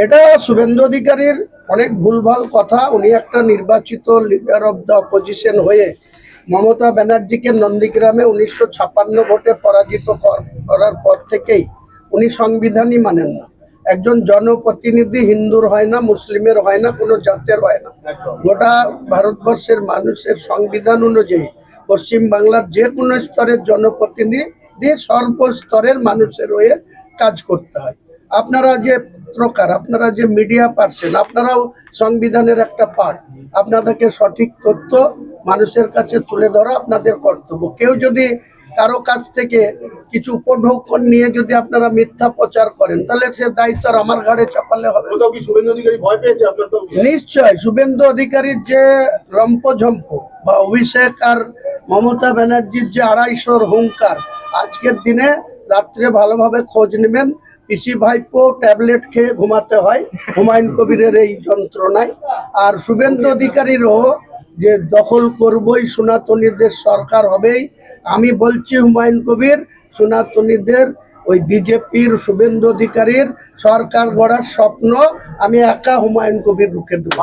এটা শুভেন্দু অধিকারীর অনেক ভুলভাল কথা। উনি একটা নির্বাচিত লিডার অব দ্য অপোজিশন হয়ে মমতা ব্যানার্জিকে নন্দীগ্রামে 1956 ভোটে পরাজিত করার পর থেকেই উনি সংবিধানই মানেন না। একজন জনপ্রতিনিধি হিন্দুর হয় না, মুসলিমের হয় না, কোনো জাতের হয় না। গোটা ভারতবর্ষের মানুষের সংবিধান অনুযায়ী পশ্চিমবাংলার যে কোনো স্তরের জনপ্রতিনিধি সর্বস্তরের মানুষের হয়ে কাজ করতে হয়। আপনারা যে পত্রকার, আপনারা যে মিডিয়া পার্সন, আপনারাও সংবিধানের একটা পার্ট। আপনাদেরকে সঠিক তথ্য মানুষের কাছে তুলে ধরা আপনাদের কর্তব্য। কেউ যদি কারো কাছ থেকে কিছু উপঢৌকন নিয়ে যদি আপনারা মিথ্যা প্রচার করেন, তাহলে সে দায়িত্ব আর আমার ঘাড়ে চাপালে হবে। নিশ্চয় শুভেন্দু অধিকারীর যে লম্পঝম্প বা অভিষেক আর মমতা ব্যানার্জির যে 250-র হুঙ্কার, আজকের দিনে রাত্রে ভালোভাবে খোঁজ নেবেন। পিসি ভাইপো ট্যাবলেট খেয়ে ঘুমাতে হয় হুমায়ুন কবিরের এই যন্ত্রণায়। আর শুভেন্দু অধিকারীরও যে দখল করবই, সনাতনীদের সরকার হবেই। আমি বলছি হুমায়ুন কবির, সনাতনীদের ওই বিজেপির শুভেন্দু অধিকারীর সরকার গড়ার স্বপ্ন আমি একা হুমায়ুন কবির রুখে দেব।